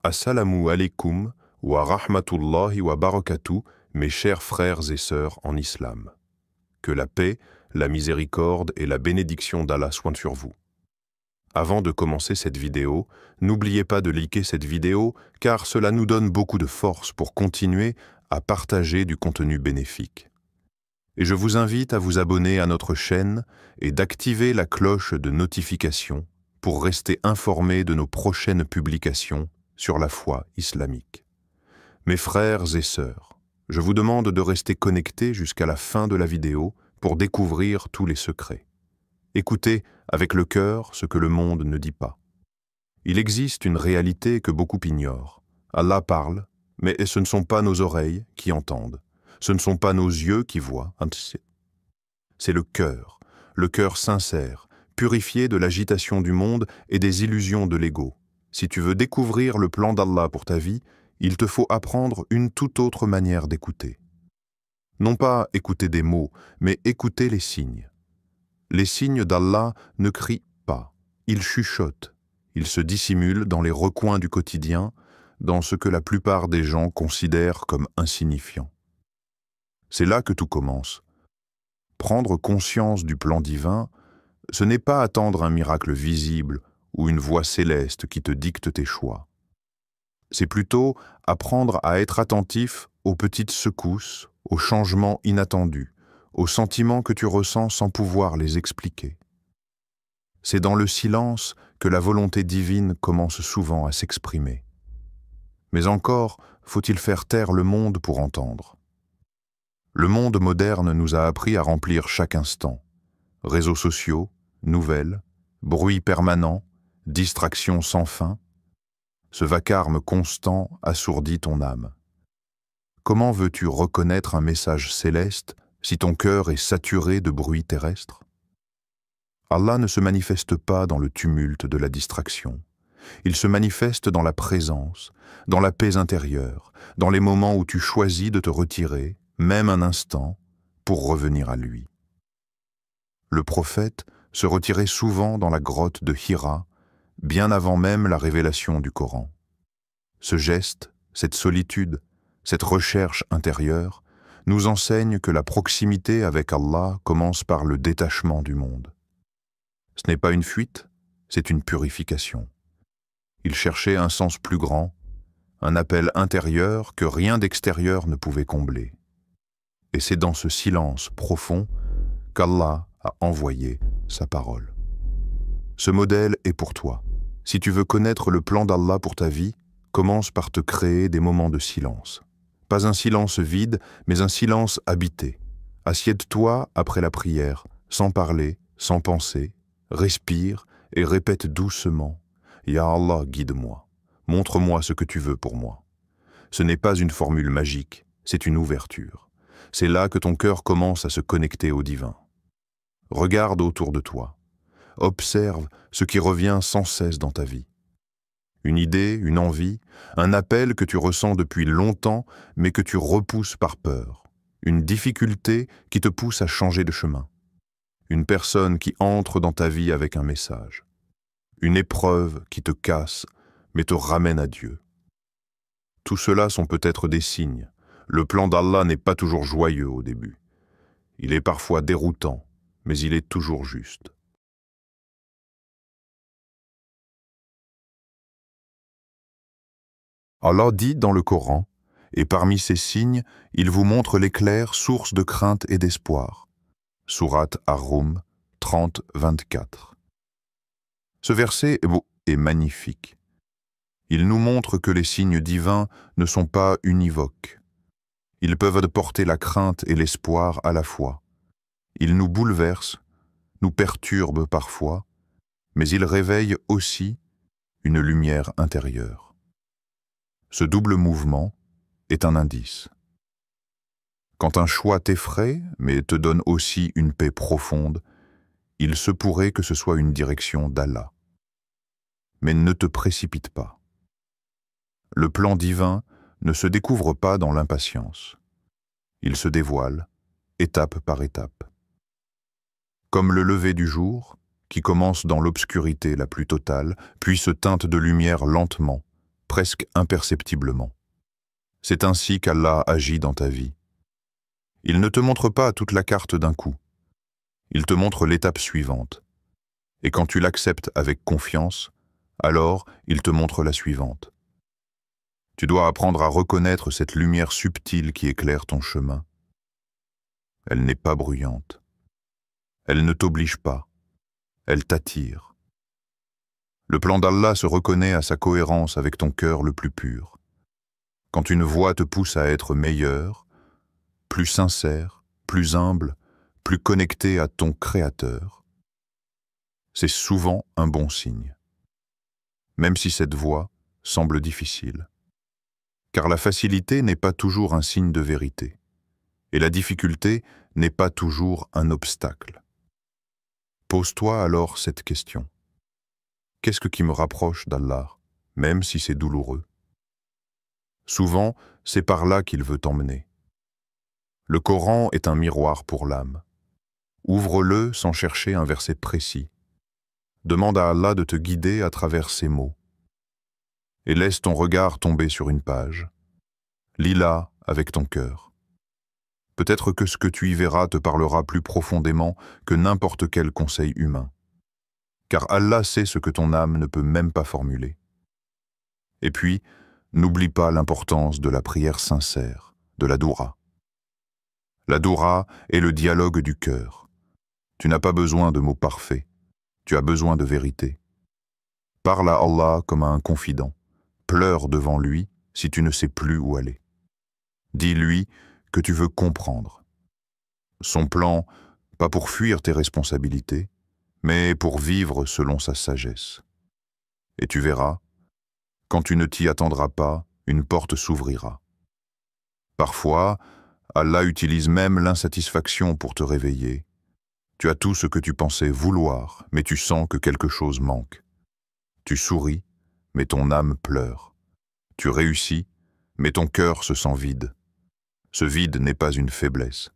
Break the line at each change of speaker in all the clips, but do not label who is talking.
Assalamu alaikum wa rahmatullahi wa barakatuh, mes chers frères et sœurs en islam. Que la paix, la miséricorde et la bénédiction d'Allah soient sur vous. Avant de commencer cette vidéo, n'oubliez pas de liker cette vidéo car cela nous donne beaucoup de force pour continuer à partager du contenu bénéfique. Et je vous invite à vous abonner à notre chaîne et d'activer la cloche de notification pour rester informé de nos prochaines publications sur la foi islamique. Mes frères et sœurs, je vous demande de rester connectés jusqu'à la fin de la vidéo pour découvrir tous les secrets. Écoutez avec le cœur ce que le monde ne dit pas. Il existe une réalité que beaucoup ignorent. Allah parle, mais ce ne sont pas nos oreilles qui entendent. Ce ne sont pas nos yeux qui voient. C'est le cœur sincère, purifié de l'agitation du monde et des illusions de l'ego. Si tu veux découvrir le plan d'Allah pour ta vie, il te faut apprendre une toute autre manière d'écouter. Non pas écouter des mots, mais écouter les signes. Les signes d'Allah ne crient pas, ils chuchotent, ils se dissimulent dans les recoins du quotidien, dans ce que la plupart des gens considèrent comme insignifiant. C'est là que tout commence. Prendre conscience du plan divin, ce n'est pas attendre un miracle visible ou une voix céleste qui te dicte tes choix. C'est plutôt apprendre à être attentif aux petites secousses, aux changements inattendus, aux sentiments que tu ressens sans pouvoir les expliquer. C'est dans le silence que la volonté divine commence souvent à s'exprimer. Mais encore, faut-il faire taire le monde pour entendre. Le monde moderne nous a appris à remplir chaque instant. Réseaux sociaux, nouvelles, bruit permanent, distractions sans fin. Ce vacarme constant assourdit ton âme. Comment veux-tu reconnaître un message céleste si ton cœur est saturé de bruit terrestre? Allah ne se manifeste pas dans le tumulte de la distraction. Il se manifeste dans la présence, dans la paix intérieure, dans les moments où tu choisis de te retirer, même un instant, pour revenir à lui. Le prophète se retirait souvent dans la grotte de Hira, bien avant même la révélation du Coran. Ce geste, cette solitude, cette recherche intérieure, nous enseigne que la proximité avec Allah commence par le détachement du monde. Ce n'est pas une fuite, c'est une purification. Il cherchait un sens plus grand, un appel intérieur que rien d'extérieur ne pouvait combler. Et c'est dans ce silence profond qu'Allah a envoyé sa parole. Ce modèle est pour toi. Si tu veux connaître le plan d'Allah pour ta vie, commence par te créer des moments de silence. Pas un silence vide, mais un silence habité. Assieds-toi après la prière, sans parler, sans penser, respire et répète doucement « Ya Allah, guide-moi, montre-moi ce que tu veux pour moi ». Ce n'est pas une formule magique, c'est une ouverture. C'est là que ton cœur commence à se connecter au divin. Regarde autour de toi. Observe ce qui revient sans cesse dans ta vie. Une idée, une envie, un appel que tu ressens depuis longtemps mais que tu repousses par peur. Une difficulté qui te pousse à changer de chemin. Une personne qui entre dans ta vie avec un message. Une épreuve qui te casse mais te ramène à Dieu. Tout cela sont peut-être des signes. Le plan d'Allah n'est pas toujours joyeux au début. Il est parfois déroutant, mais il est toujours juste. Allah dit dans le Coran, et parmi ces signes, il vous montre l'éclair, source de crainte et d'espoir. Sourate Ar-Rum 30-24. Ce verset est beau et magnifique. Il nous montre que les signes divins ne sont pas univoques. Ils peuvent porter la crainte et l'espoir à la fois. Ils nous bouleversent, nous perturbent parfois, mais ils réveillent aussi une lumière intérieure. Ce double mouvement est un indice. Quand un choix t'effraie, mais te donne aussi une paix profonde, il se pourrait que ce soit une direction d'Allah. Mais ne te précipite pas. Le plan divin ne se découvre pas dans l'impatience. Il se dévoile, étape par étape. Comme le lever du jour, qui commence dans l'obscurité la plus totale, puis se teinte de lumière lentement, presque imperceptiblement. C'est ainsi qu'Allah agit dans ta vie. Il ne te montre pas toute la carte d'un coup. Il te montre l'étape suivante. Et quand tu l'acceptes avec confiance, alors il te montre la suivante. Tu dois apprendre à reconnaître cette lumière subtile qui éclaire ton chemin. Elle n'est pas bruyante. Elle ne t'oblige pas. Elle t'attire. Le plan d'Allah se reconnaît à sa cohérence avec ton cœur le plus pur. Quand une voix te pousse à être meilleur, plus sincère, plus humble, plus connecté à ton Créateur, c'est souvent un bon signe. Même si cette voie semble difficile. Car la facilité n'est pas toujours un signe de vérité, et la difficulté n'est pas toujours un obstacle. Pose-toi alors cette question. Qu'est-ce qui me rapproche d'Allah, même si c'est douloureux? Souvent, c'est par là qu'il veut t'emmener. Le Coran est un miroir pour l'âme. Ouvre-le sans chercher un verset précis. Demande à Allah de te guider à travers ces mots. Et laisse ton regard tomber sur une page. Lis-la avec ton cœur. Peut-être que ce que tu y verras te parlera plus profondément que n'importe quel conseil humain. Car Allah sait ce que ton âme ne peut même pas formuler. Et puis, n'oublie pas l'importance de la prière sincère, de la doura. La doura est le dialogue du cœur. Tu n'as pas besoin de mots parfaits, tu as besoin de vérité. Parle à Allah comme à un confident. Pleure devant lui si tu ne sais plus où aller. Dis-lui que tu veux comprendre. Son plan, pas pour fuir tes responsabilités, mais pour vivre selon sa sagesse. Et tu verras, quand tu ne t'y attendras pas, une porte s'ouvrira. Parfois, Allah utilise même l'insatisfaction pour te réveiller. Tu as tout ce que tu pensais vouloir, mais tu sens que quelque chose manque. Tu souris, mais ton âme pleure. Tu réussis, mais ton cœur se sent vide. Ce vide n'est pas une faiblesse.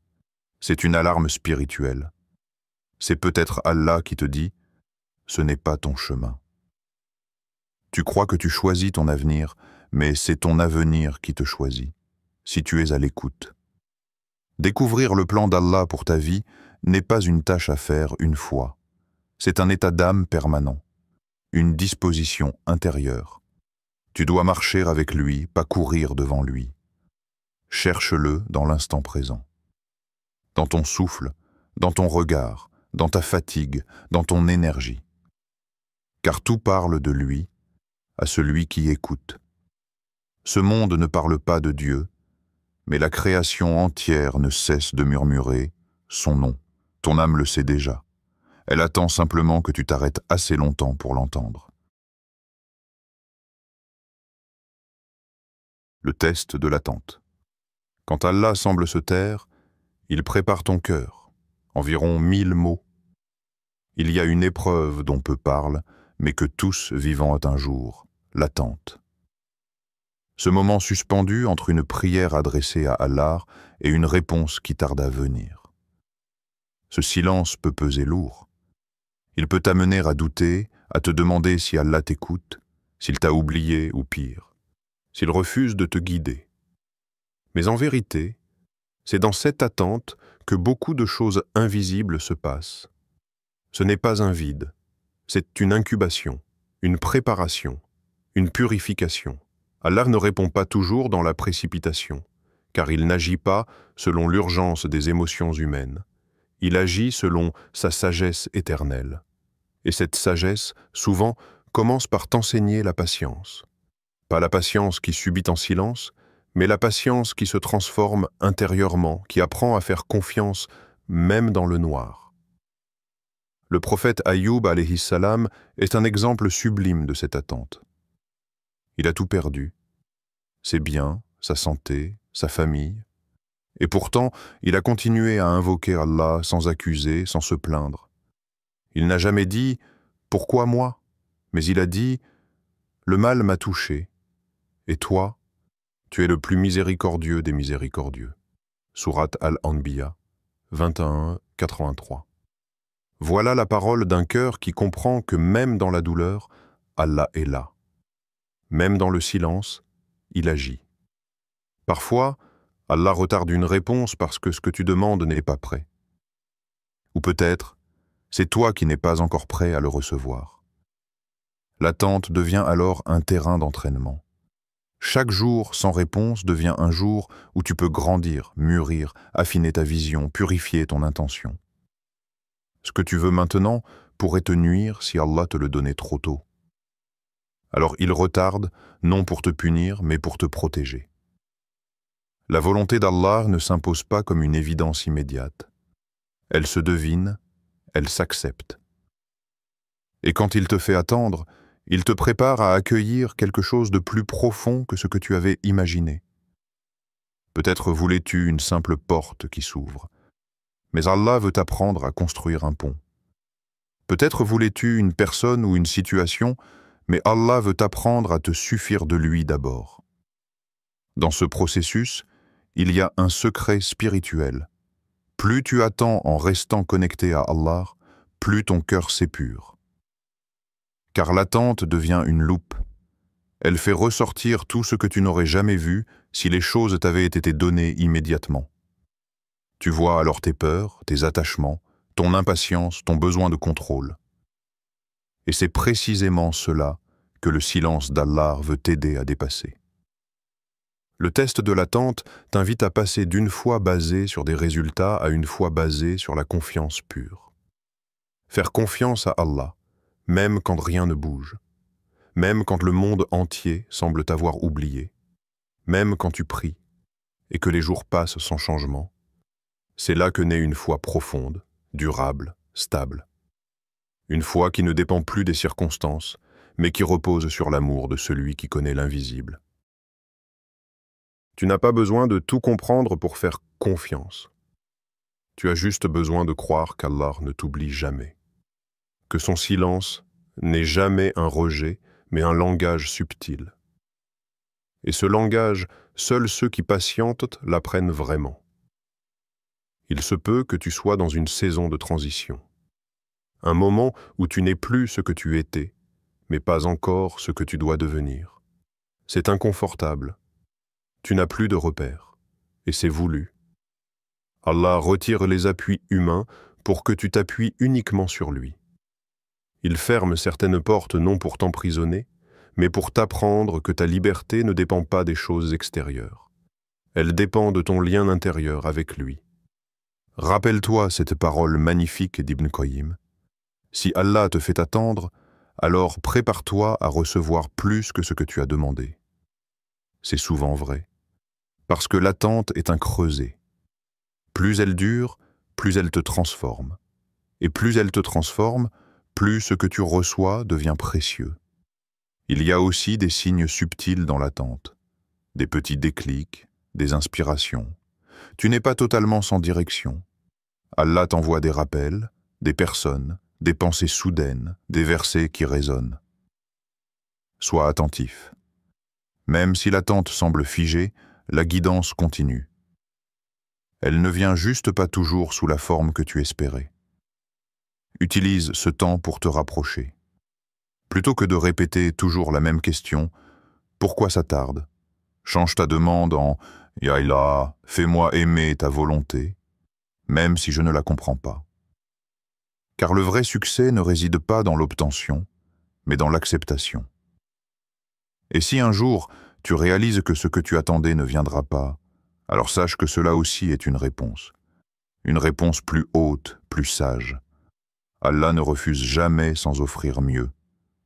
C'est une alarme spirituelle. C'est peut-être Allah qui te dit « ce n'est pas ton chemin ». Tu crois que tu choisis ton avenir, mais c'est ton avenir qui te choisit, si tu es à l'écoute. Découvrir le plan d'Allah pour ta vie n'est pas une tâche à faire une fois. C'est un état d'âme permanent, une disposition intérieure. Tu dois marcher avec lui, pas courir devant lui. Cherche-le dans l'instant présent. Dans ton souffle, dans ton regard, dans ta fatigue, dans ton énergie. Car tout parle de lui, à celui qui écoute. Ce monde ne parle pas de Dieu, mais la création entière ne cesse de murmurer son nom. Ton âme le sait déjà. Elle attend simplement que tu t'arrêtes assez longtemps pour l'entendre. Le test de l'attente. Quand Allah semble se taire, il prépare ton cœur, environ 1000 mots. Il y a une épreuve dont peu parlent, mais que tous vivantent un jour, l'attente. Ce moment suspendu entre une prière adressée à Allah et une réponse qui tarde à venir. Ce silence peut peser lourd. Il peut t'amener à douter, à te demander si Allah t'écoute, s'il t'a oublié ou pire, s'il refuse de te guider. Mais en vérité, c'est dans cette attente que beaucoup de choses invisibles se passent. Ce n'est pas un vide, c'est une incubation, une préparation, une purification. Allah ne répond pas toujours dans la précipitation, car il n'agit pas selon l'urgence des émotions humaines. Il agit selon sa sagesse éternelle. Et cette sagesse, souvent, commence par t'enseigner la patience. Pas la patience qui subit en silence, mais la patience qui se transforme intérieurement, qui apprend à faire confiance même dans le noir. Le prophète Ayoub alayhi salam est un exemple sublime de cette attente. Il a tout perdu, ses biens, sa santé, sa famille, et pourtant il a continué à invoquer Allah sans accuser, sans se plaindre. Il n'a jamais dit « Pourquoi moi ?» mais il a dit « Le mal m'a touché, et toi, tu es le plus miséricordieux des miséricordieux. » Sourate Al-Anbiya, 21-83. Voilà la parole d'un cœur qui comprend que même dans la douleur, Allah est là. même dans le silence, il agit. Parfois, Allah retarde une réponse parce que ce que tu demandes n'est pas prêt. Ou peut-être, c'est toi qui n'es pas encore prêt à le recevoir. L'attente devient alors un terrain d'entraînement. Chaque jour sans réponse devient un jour où tu peux grandir, mûrir, affiner ta vision, purifier ton intention. Ce que tu veux maintenant pourrait te nuire si Allah te le donnait trop tôt. Alors il retarde, non pour te punir, mais pour te protéger. La volonté d'Allah ne s'impose pas comme une évidence immédiate. Elle se devine, elle s'accepte. Et quand il te fait attendre, il te prépare à accueillir quelque chose de plus profond que ce que tu avais imaginé. Peut-être voulais-tu une simple porte qui s'ouvre, mais Allah veut t'apprendre à construire un pont. Peut-être voulais-tu une personne ou une situation, mais Allah veut t'apprendre à te suffire de lui d'abord. Dans ce processus, il y a un secret spirituel. Plus tu attends en restant connecté à Allah, plus ton cœur s'épure. Car l'attente devient une loupe. Elle fait ressortir tout ce que tu n'aurais jamais vu si les choses t'avaient été données immédiatement. Tu vois alors tes peurs, tes attachements, ton impatience, ton besoin de contrôle. Et c'est précisément cela que le silence d'Allah veut t'aider à dépasser. Le test de l'attente t'invite à passer d'une foi basée sur des résultats à une foi basée sur la confiance pure. Faire confiance à Allah, même quand rien ne bouge, même quand le monde entier semble t'avoir oublié, même quand tu pries et que les jours passent sans changement, c'est là que naît une foi profonde, durable, stable. Une foi qui ne dépend plus des circonstances, mais qui repose sur l'amour de celui qui connaît l'invisible. Tu n'as pas besoin de tout comprendre pour faire confiance. Tu as juste besoin de croire qu'Allah ne t'oublie jamais, que son silence n'est jamais un rejet, mais un langage subtil. Et ce langage, seuls ceux qui patientent l'apprennent vraiment. Il se peut que tu sois dans une saison de transition, un moment où tu n'es plus ce que tu étais, mais pas encore ce que tu dois devenir. C'est inconfortable. Tu n'as plus de repères, et c'est voulu. Allah retire les appuis humains pour que tu t'appuies uniquement sur lui. Il ferme certaines portes non pour t'emprisonner, mais pour t'apprendre que ta liberté ne dépend pas des choses extérieures. Elle dépend de ton lien intérieur avec lui. Rappelle-toi cette parole magnifique d'Ibn Qayyim. Si Allah te fait attendre, alors prépare-toi à recevoir plus que ce que tu as demandé. C'est souvent vrai, parce que l'attente est un creuset. Plus elle dure, plus elle te transforme. Et plus elle te transforme, plus ce que tu reçois devient précieux. Il y a aussi des signes subtils dans l'attente, des petits déclics, des inspirations. Tu n'es pas totalement sans direction. Allah t'envoie des rappels, des personnes, des pensées soudaines, des versets qui résonnent. Sois attentif. Même si l'attente semble figée, la guidance continue. Elle ne vient juste pas toujours sous la forme que tu espérais. Utilise ce temps pour te rapprocher. Plutôt que de répéter toujours la même question, pourquoi ça tarde? Change ta demande en « Ya Allah, fais-moi aimer ta volonté », même si je ne la comprends pas. Car le vrai succès ne réside pas dans l'obtention, mais dans l'acceptation. Et si un jour tu réalises que ce que tu attendais ne viendra pas, alors sache que cela aussi est une réponse plus haute, plus sage. Allah ne refuse jamais sans offrir mieux,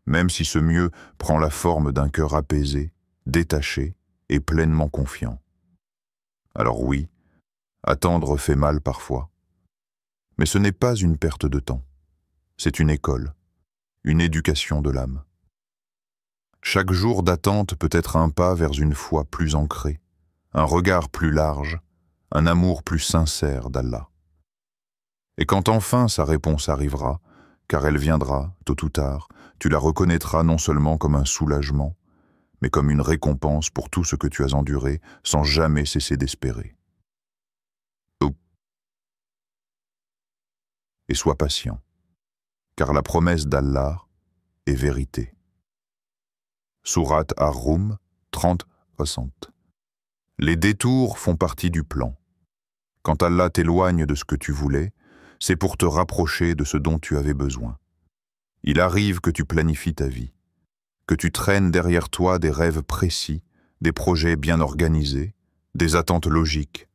même si ce mieux prend la forme d'un cœur apaisé, détaché et pleinement confiant. Alors oui, attendre fait mal parfois, mais ce n'est pas une perte de temps, c'est une école, une éducation de l'âme. Chaque jour d'attente peut être un pas vers une foi plus ancrée, un regard plus large, un amour plus sincère d'Allah. Et quand enfin sa réponse arrivera, car elle viendra, tôt ou tard, tu la reconnaîtras non seulement comme un soulagement, mais comme une récompense pour tout ce que tu as enduré sans jamais cesser d'espérer. Et sois patient, car la promesse d'Allah est vérité. Sourate Ar-Rum 30-60. Les détours font partie du plan. Quand Allah t'éloigne de ce que tu voulais, c'est pour te rapprocher de ce dont tu avais besoin. Il arrive que tu planifies ta vie, que tu traînes derrière toi des rêves précis, des projets bien organisés, des attentes logiques.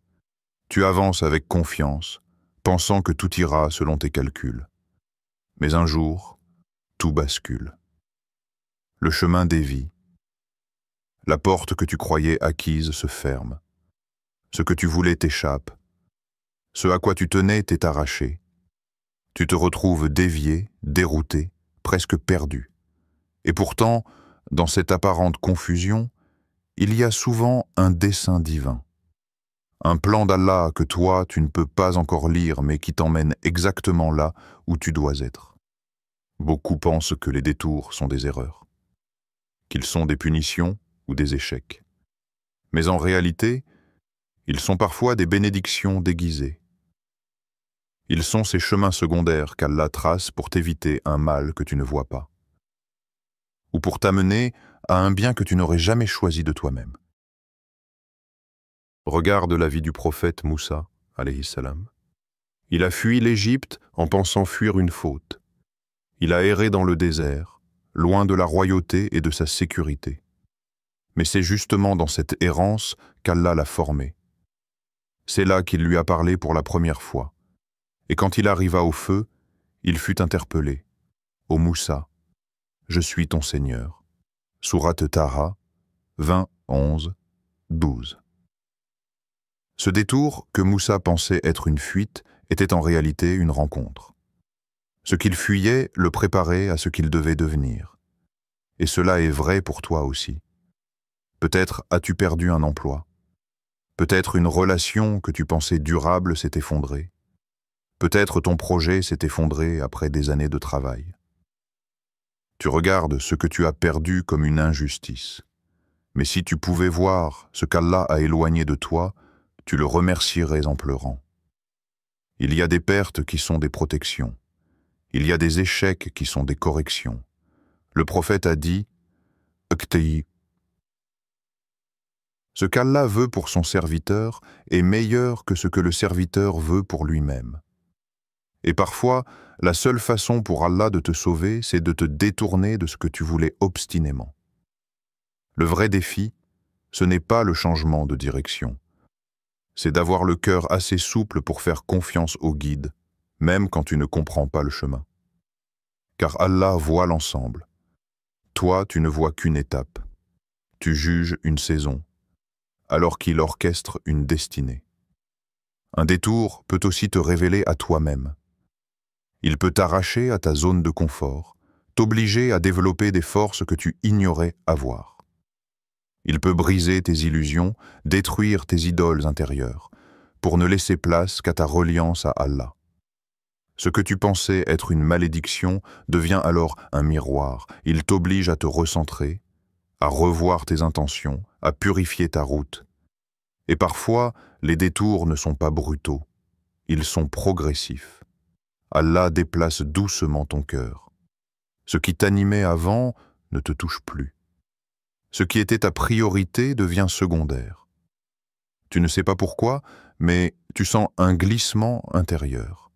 Tu avances avec confiance, pensant que tout ira selon tes calculs. Mais un jour, tout bascule. Le chemin dévie. La porte que tu croyais acquise se ferme. Ce que tu voulais t'échappe. Ce à quoi tu tenais t'est arraché. Tu te retrouves dévié, dérouté, presque perdu. Et pourtant, dans cette apparente confusion, il y a souvent un dessein divin. Un plan d'Allah que toi, tu ne peux pas encore lire, mais qui t'emmène exactement là où tu dois être. Beaucoup pensent que les détours sont des erreurs, qu'ils sont des punitions ou des échecs. Mais en réalité, ils sont parfois des bénédictions déguisées. Ils sont ces chemins secondaires qu'Allah trace pour t'éviter un mal que tu ne vois pas, ou pour t'amener à un bien que tu n'aurais jamais choisi de toi-même. Regarde la vie du prophète Moussa, alayhi salam. Il a fui l'Égypte en pensant fuir une faute. Il a erré dans le désert, loin de la royauté et de sa sécurité. Mais c'est justement dans cette errance qu'Allah l'a formé. C'est là qu'il lui a parlé pour la première fois. Et quand il arriva au feu, il fut interpellé. « Ô Moussa, je suis ton Seigneur. » Sourate Taha 20, 11, 12. Ce détour, que Moussa pensait être une fuite, était en réalité une rencontre. Ce qu'il fuyait le préparait à ce qu'il devait devenir. Et cela est vrai pour toi aussi. Peut-être as-tu perdu un emploi. Peut-être une relation que tu pensais durable s'est effondrée. Peut-être ton projet s'est effondré après des années de travail. Tu regardes ce que tu as perdu comme une injustice. Mais si tu pouvais voir ce qu'Allah a éloigné de toi, tu le remercierais en pleurant. Il y a des pertes qui sont des protections. Il y a des échecs qui sont des corrections. Le prophète a dit « Uqtayi ». Ce qu'Allah veut pour son serviteur est meilleur que ce que le serviteur veut pour lui-même. Et parfois, la seule façon pour Allah de te sauver, c'est de te détourner de ce que tu voulais obstinément. Le vrai défi, ce n'est pas le changement de direction. C'est d'avoir le cœur assez souple pour faire confiance au guide, même quand tu ne comprends pas le chemin. Car Allah voit l'ensemble. Toi, tu ne vois qu'une étape. Tu juges une saison, alors qu'il orchestre une destinée. Un détour peut aussi te révéler à toi-même. Il peut t'arracher à ta zone de confort, t'obliger à développer des forces que tu ignorais avoir. Il peut briser tes illusions, détruire tes idoles intérieures, pour ne laisser place qu'à ta reliance à Allah. Ce que tu pensais être une malédiction devient alors un miroir. Il t'oblige à te recentrer, à revoir tes intentions, à purifier ta route. Et parfois, les détours ne sont pas brutaux, ils sont progressifs. Allah déplace doucement ton cœur. Ce qui t'animait avant ne te touche plus. Ce qui était ta priorité devient secondaire. Tu ne sais pas pourquoi, mais tu sens un glissement intérieur.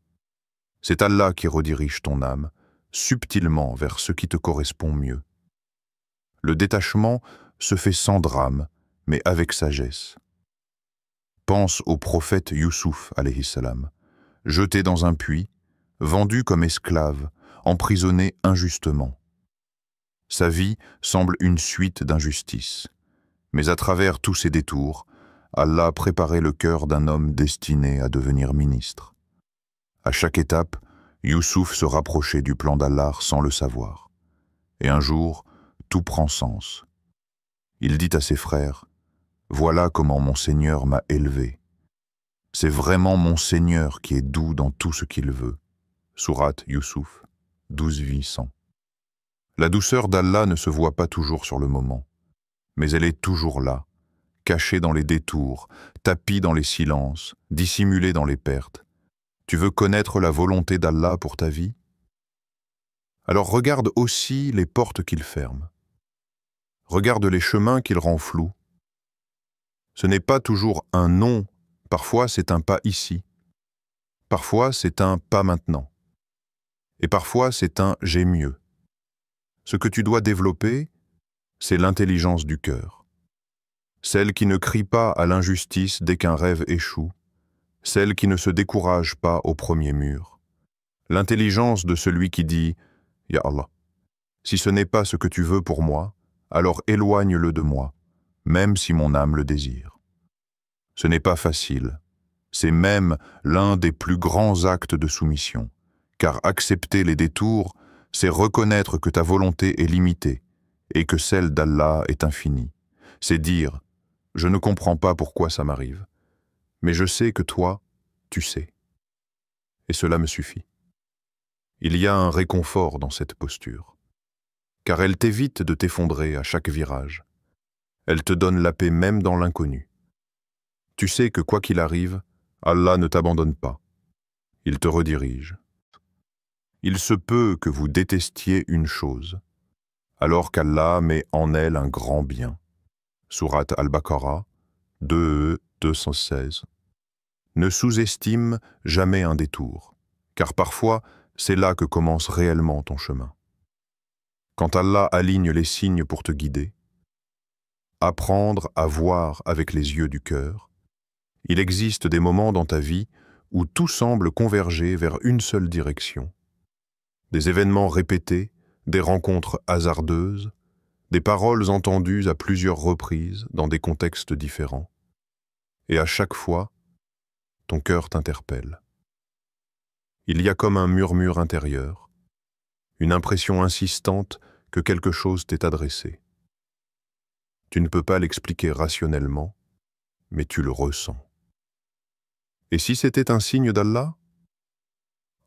C'est Allah qui redirige ton âme, subtilement vers ce qui te correspond mieux. Le détachement se fait sans drame, mais avec sagesse. Pense au prophète Youssouf, alayhi salam, jeté dans un puits, vendu comme esclave, emprisonné injustement. Sa vie semble une suite d'injustices. Mais à travers tous ces détours, Allah préparait le cœur d'un homme destiné à devenir ministre. À chaque étape, Youssouf se rapprochait du plan d'Allah sans le savoir. Et un jour, tout prend sens. Il dit à ses frères, « Voilà comment mon Seigneur m'a élevé. C'est vraiment mon Seigneur qui est doux dans tout ce qu'il veut. » Sourate Youssouf 12:800. La douceur d'Allah ne se voit pas toujours sur le moment, mais elle est toujours là, cachée dans les détours, tapie dans les silences, dissimulée dans les pertes. Tu veux connaître la volonté d'Allah pour ta vie? Alors regarde aussi les portes qu'il ferme. Regarde les chemins qu'il rend flous. Ce n'est pas toujours un non, parfois c'est un pas ici. Parfois c'est un pas maintenant. Et parfois c'est un j'ai mieux. Ce que tu dois développer, c'est l'intelligence du cœur. Celle qui ne crie pas à l'injustice dès qu'un rêve échoue. Celle qui ne se décourage pas au premier mur. L'intelligence de celui qui dit « Ya Allah, si ce n'est pas ce que tu veux pour moi, alors éloigne-le de moi, même si mon âme le désire. » Ce n'est pas facile. C'est même l'un des plus grands actes de soumission, car accepter les détours, c'est reconnaître que ta volonté est limitée et que celle d'Allah est infinie. C'est dire « Je ne comprends pas pourquoi ça m'arrive, mais je sais que toi, tu sais. » Et cela me suffit. Il y a un réconfort dans cette posture, car elle t'évite de t'effondrer à chaque virage. Elle te donne la paix même dans l'inconnu. Tu sais que quoi qu'il arrive, Allah ne t'abandonne pas. Il te redirige. Il se peut que vous détestiez une chose, alors qu'Allah met en elle un grand bien. Sourate Al-Baqarah, 216. Ne sous-estime jamais un détour, car parfois, c'est là que commence réellement ton chemin. Quand Allah aligne les signes pour te guider, apprendre à voir avec les yeux du cœur, il existe des moments dans ta vie où tout semble converger vers une seule direction. Des événements répétés, des rencontres hasardeuses, des paroles entendues à plusieurs reprises dans des contextes différents. Et à chaque fois, ton cœur t'interpelle. Il y a comme un murmure intérieur, une impression insistante que quelque chose t'est adressé. Tu ne peux pas l'expliquer rationnellement, mais tu le ressens. Et si c'était un signe d'Allah?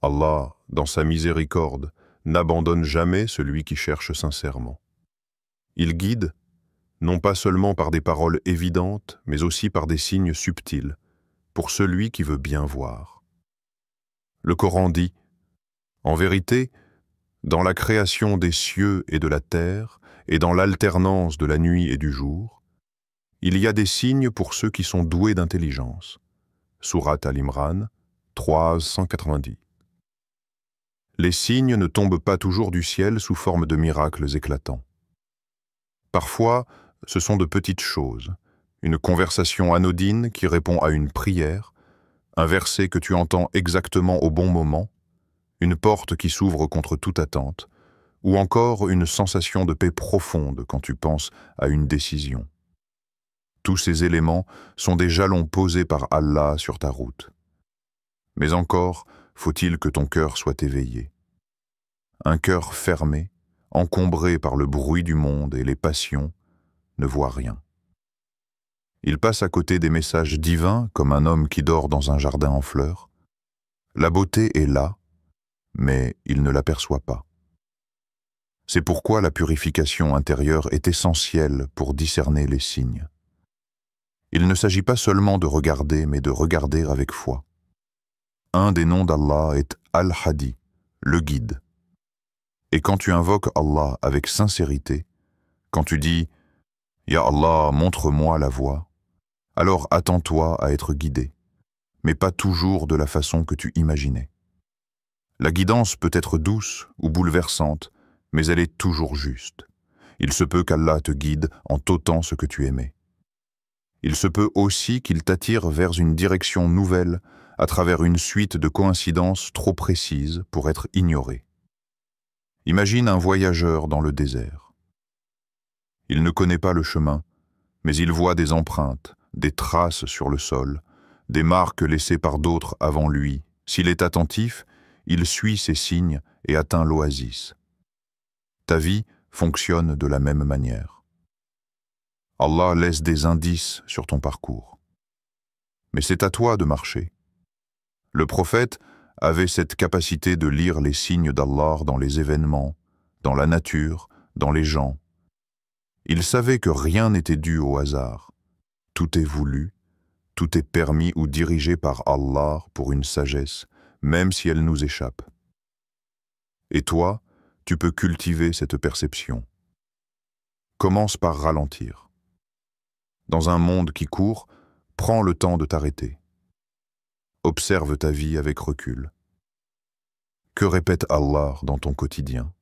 Allah, dans sa miséricorde, n'abandonne jamais celui qui cherche sincèrement. Il guide, non pas seulement par des paroles évidentes, mais aussi par des signes subtils, pour celui qui veut bien voir. Le Coran dit, « En vérité, dans la création des cieux et de la terre, et dans l'alternance de la nuit et du jour, il y a des signes pour ceux qui sont doués d'intelligence. » Sourate Al-Imran, 390. Les signes ne tombent pas toujours du ciel sous forme de miracles éclatants. Parfois, ce sont de petites choses, une conversation anodine qui répond à une prière, un verset que tu entends exactement au bon moment, une porte qui s'ouvre contre toute attente, ou encore une sensation de paix profonde quand tu penses à une décision. Tous ces éléments sont des jalons posés par Allah sur ta route. Mais encore, faut-il que ton cœur soit éveillé. Un cœur fermé, encombré par le bruit du monde et les passions, ne voit rien. Il passe à côté des messages divins comme un homme qui dort dans un jardin en fleurs. La beauté est là, mais il ne l'aperçoit pas. C'est pourquoi la purification intérieure est essentielle pour discerner les signes. Il ne s'agit pas seulement de regarder, mais de regarder avec foi. Un des noms d'Allah est Al-Hadi, le guide. Et quand tu invoques Allah avec sincérité, quand tu dis « Ya Allah, montre-moi la voie », alors attends-toi à être guidé, mais pas toujours de la façon que tu imaginais. La guidance peut être douce ou bouleversante, mais elle est toujours juste. Il se peut qu'Allah te guide en t'ôtant ce que tu aimais. Il se peut aussi qu'il t'attire vers une direction nouvelle à travers une suite de coïncidences trop précises pour être ignorées. Imagine un voyageur dans le désert. Il ne connaît pas le chemin, mais il voit des empreintes, des traces sur le sol, des marques laissées par d'autres avant lui. S'il est attentif, il suit ces signes et atteint l'oasis. Ta vie fonctionne de la même manière. Allah laisse des indices sur ton parcours. Mais c'est à toi de marcher. Le prophète avait cette capacité de lire les signes d'Allah dans les événements, dans la nature, dans les gens. Il savait que rien n'était dû au hasard. Tout est voulu, tout est permis ou dirigé par Allah pour une sagesse, même si elle nous échappe. Et toi, tu peux cultiver cette perception. commence par ralentir. Dans un monde qui court, prends le temps de t'arrêter. Observe ta vie avec recul. Que répète Allah dans ton quotidien?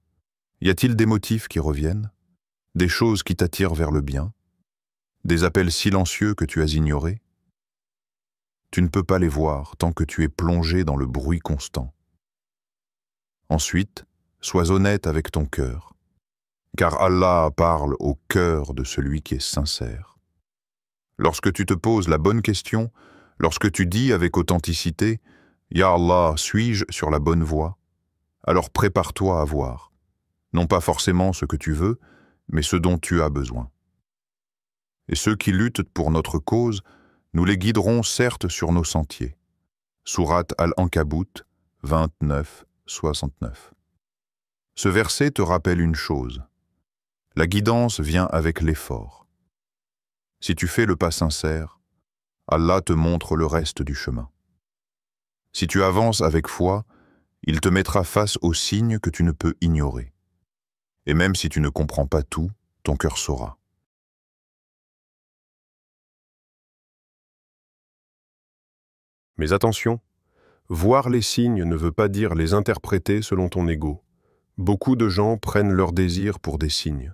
Y a-t-il des motifs qui reviennent? Des choses qui t'attirent vers le bien? Des appels silencieux que tu as ignorés? Tu ne peux pas les voir tant que tu es plongé dans le bruit constant. Ensuite, sois honnête avec ton cœur, car Allah parle au cœur de celui qui est sincère. Lorsque tu te poses la bonne question, lorsque tu dis avec authenticité « Ya Allah, suis-je sur la bonne voie ?» alors prépare-toi à voir, non pas forcément ce que tu veux, mais ce dont tu as besoin. Et ceux qui luttent pour notre cause, nous les guiderons certes sur nos sentiers. Sourate Al-Ankabut 29-69. Ce verset te rappelle une chose. La guidance vient avec l'effort. Si tu fais le pas sincère, Allah te montre le reste du chemin. Si tu avances avec foi, il te mettra face aux signes que tu ne peux ignorer. Et même si tu ne comprends pas tout, ton cœur saura.
Mais attention, voir les signes ne veut pas dire les interpréter selon ton ego. Beaucoup de gens prennent leur désir pour des signes.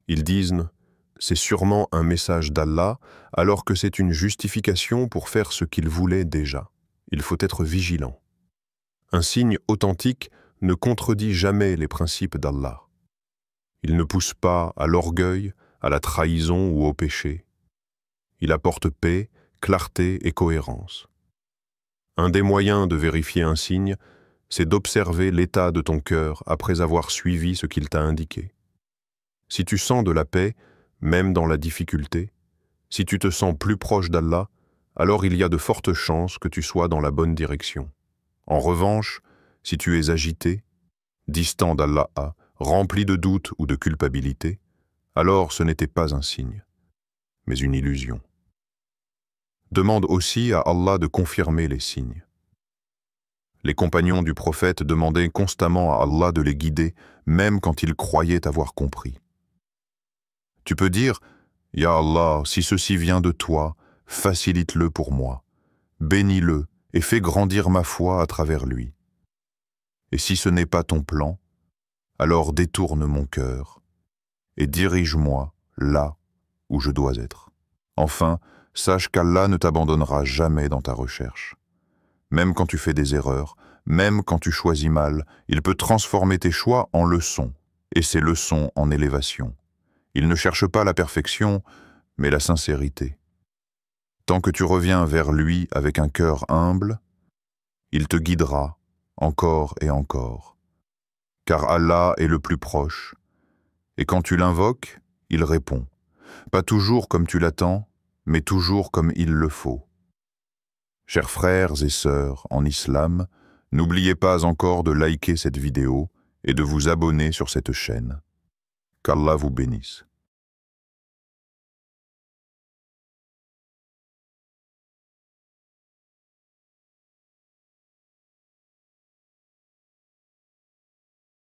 Ils disent « c'est sûrement un message d'Allah » alors que c'est une justification pour faire ce qu'ils voulaient déjà. Il faut être vigilant. Un signe authentique ne contredit jamais les principes d'Allah. Il ne pousse pas à l'orgueil, à la trahison ou au péché. Il apporte paix, clarté et cohérence. Un des moyens de vérifier un signe, c'est d'observer l'état de ton cœur après avoir suivi ce qu'il t'a indiqué. Si tu sens de la paix, même dans la difficulté, si tu te sens plus proche d'Allah, alors il y a de fortes chances que tu sois dans la bonne direction. En revanche, si tu es agité, distant d'Allah, rempli de doutes ou de culpabilité, alors ce n'était pas un signe, mais une illusion. Demande aussi à Allah de confirmer les signes. Les compagnons du prophète demandaient constamment à Allah de les guider, même quand ils croyaient avoir compris. Tu peux dire « Ya Allah, si ceci vient de toi, facilite-le pour moi, bénis-le et fais grandir ma foi à travers lui. Et si ce n'est pas ton plan, alors détourne mon cœur et dirige-moi là où je dois être. Enfin, sache qu'Allah ne t'abandonnera jamais dans ta recherche. Même quand tu fais des erreurs, même quand tu choisis mal, il peut transformer tes choix en leçons, et ces leçons en élévation. Il ne cherche pas la perfection, mais la sincérité. Tant que tu reviens vers lui avec un cœur humble, il te guidera encore et encore. Car Allah est le plus proche, et quand tu l'invoques, il répond. Pas toujours comme tu l'attends, mais toujours comme il le faut. Chers frères et sœurs en islam, n'oubliez pas encore de liker cette vidéo et de vous abonner sur cette chaîne. Qu'Allah vous bénisse.